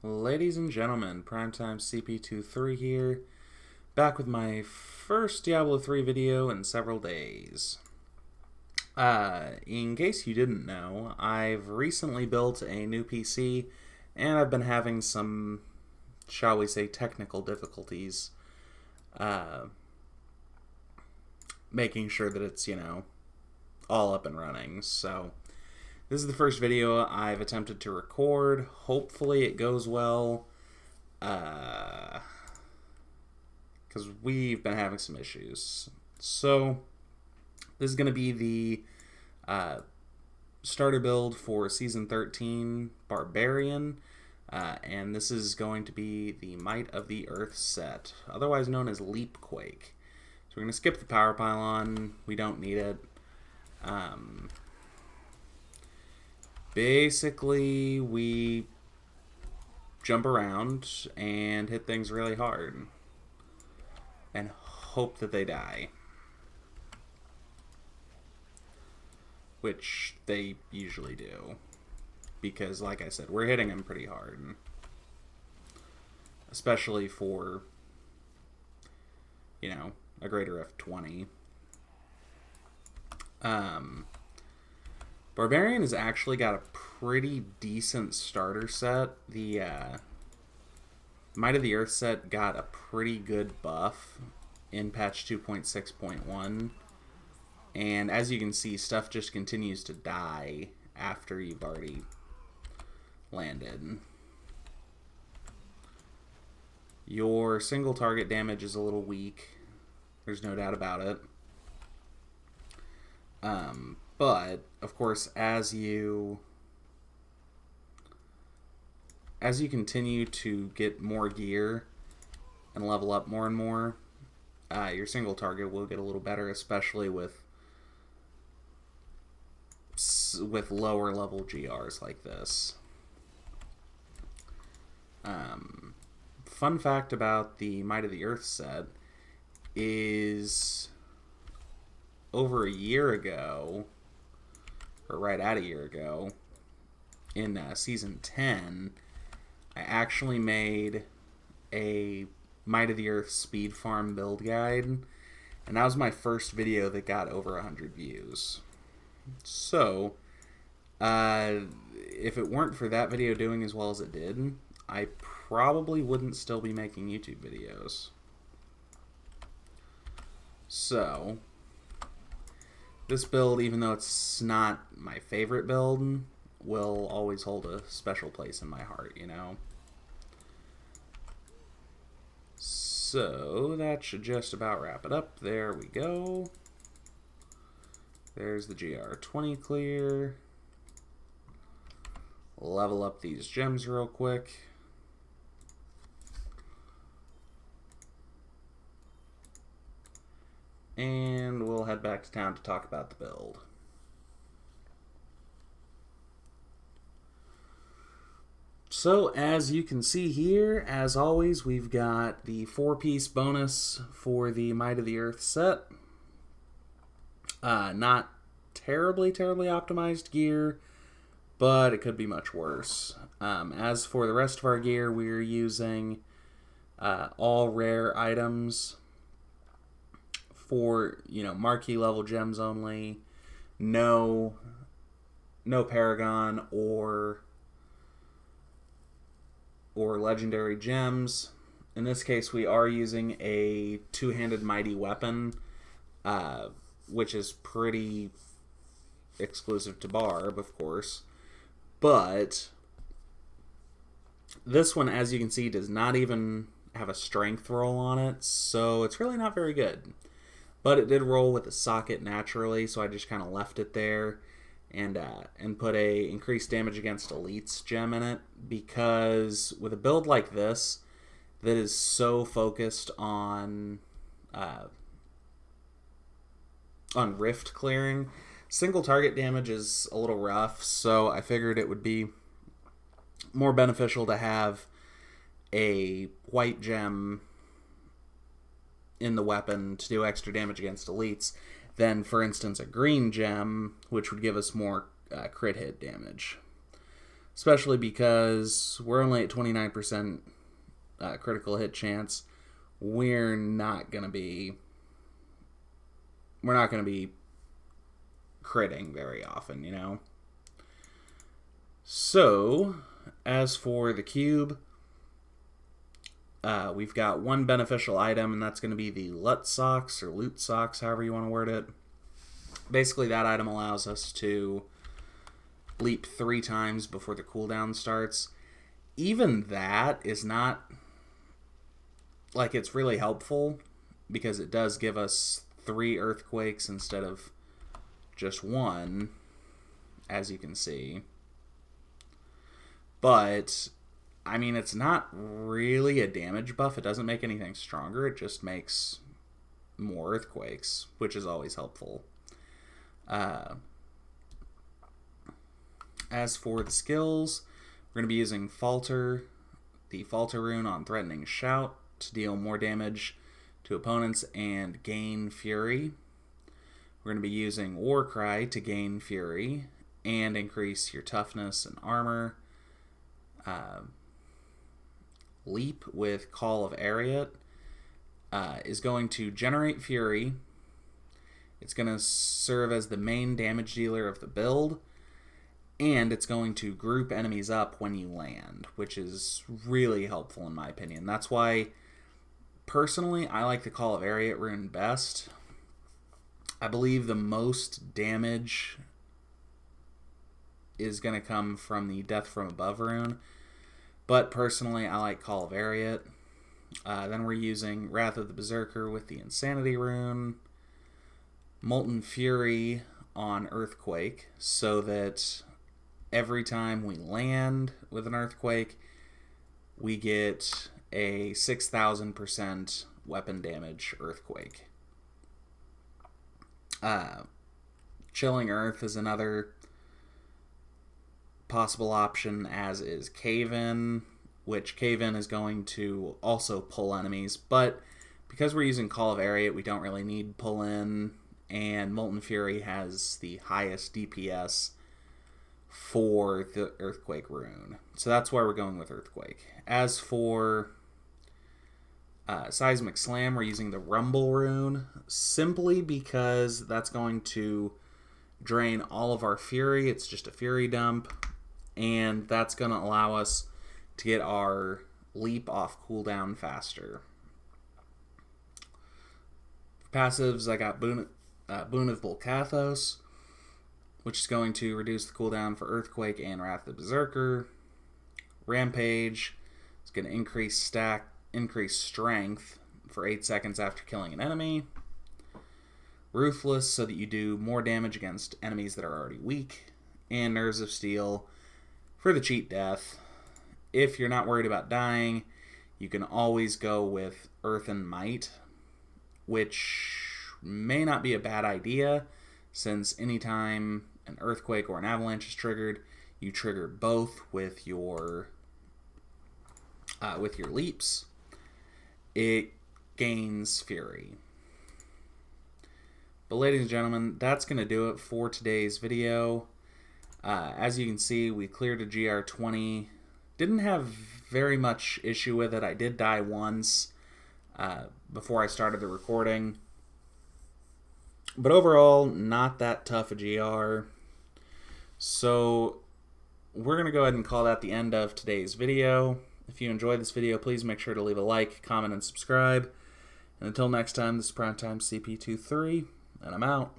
Ladies and gentlemen, Primetime CP23 here, back with my first Diablo 3 video in several days. In case you didn't know, I've recently built a new PC, and I've been having some, shall we say, technical difficulties, making sure that it's, all up and running, so this is the first video I've attempted to record. Hopefully it goes well, because we've been having some issues. So this is going to be the starter build for Season 13 Barbarian, and this is going to be the Might of the Earth set, otherwise known as LeapQuake. So we're going to skip the power pylon. We don't need it. Basically, we jump around and hit things really hard and hope that they die, which they usually do, because like I said, we're hitting them pretty hard, especially for, a greater F20. Barbarian has actually got a pretty decent starter set. The Might of the Earth set got a pretty good buff in patch 2.6.1. And as you can see, stuff just continues to die after you've already landed. Your single target damage is a little weak. There's no doubt about it. But, of course, as you continue to get more gear and level up more and more, your single target will get a little better, especially with lower level GRs like this. Fun fact about the Might of the Earth set is over a year ago, or right at a year ago, in Season 10, I actually made a Might of the Earth speed farm build guide, and that was my first video that got over 100 views. So, if it weren't for that video doing as well as it did, I probably wouldn't still be making YouTube videos. So this build, even though it's not my favorite build, will always hold a special place in my heart, So that should just about wrap it up. There we go. There's the GR20 clear. Level up these gems real quick. And we'll head back to town to talk about the build. So, as you can see here, as always, we've got the 4-piece bonus for the Might of the Earth set. Not terribly optimized gear, but it could be much worse. As for the rest of our gear, we're using all rare items for, marquee level gems only. No Paragon or legendary gems. In this case, we are using a two-handed mighty weapon, which is pretty exclusive to Barb, of course. But this one, as you can see, does not even have a strength roll on it, so it's really not very good. But it did roll with a socket naturally, so I just kind of left it there and put a increased damage against elites gem in it, because with a build like this that is so focused on rift clearing, single target damage is a little rough, so I figured it would be more beneficial to have a white gem in the weapon to do extra damage against elites than, for instance, a green gem, which would give us more crit hit damage. especially because we're only at 29% critical hit chance. We're not gonna be critting very often, you know. So, as for the cube, we've got one beneficial item, and that's going to be the Lut Socks, or Loot Socks, however you want to word it. Basically, that item allows us to leap 3 times before the cooldown starts. Even that is not, like, it's really helpful, because it does give us 3 earthquakes instead of just 1, as you can see. But, I mean, it's not really a damage buff. It doesn't make anything stronger. It just makes more earthquakes, which is always helpful. As for the skills, we're going to be using Falter, the Falter rune on Threatening Shout, to deal more damage to opponents and gain Fury. We're going to be using Warcry to gain Fury and increase your toughness and armor. Leap with Call of Ariat is going to generate Fury. It's going to serve as the main damage dealer of the build, and it's going to group enemies up when you land, which is really helpful in my opinion. That's why, personally, I like the Call of Ariat rune best. I believe the most damage is going to come from the Death from Above rune, but personally I like Call of Ariat. Then we're using Wrath of the Berserker with the Insanity rune, Molten Fury on Earthquake, so that every time we land with an Earthquake, we get a 6,000% weapon damage Earthquake. Chilling Earth is another possible option, as is Cave-In, which Cave-In is going to also pull enemies, but because we're using Call of Ariat, we don't really need pull-in, and Molten Fury has the highest DPS for the Earthquake rune. So that's why we're going with Earthquake. As for Seismic Slam, we're using the Rumble rune, simply because that's going to drain all of our Fury. It's just a Fury dump, and that's going to allow us to get our leap off cooldown faster. For passives, I got Boon of Volcathos, which is going to reduce the cooldown for Earthquake and Wrath of the Berserker. Rampage is going to increase strength for 8 seconds after killing an enemy. Ruthless, so that you do more damage against enemies that are already weak. And Nerves of Steel for the cheat death. If you're not worried about dying, you can always go with Earth and Might, which may not be a bad idea, since anytime an earthquake or an avalanche is triggered, you trigger both with your leaps. It gains Fury. But ladies and gentlemen, that's going to do it for today's video. As you can see, we cleared a GR20. Didn't have very much issue with it. I did die once before I started the recording. But overall, not that tough a GR. So we're going to go ahead and call that the end of today's video. If you enjoyed this video, please make sure to leave a like, comment, and subscribe. And until next time, this is Primetime CP23, and I'm out.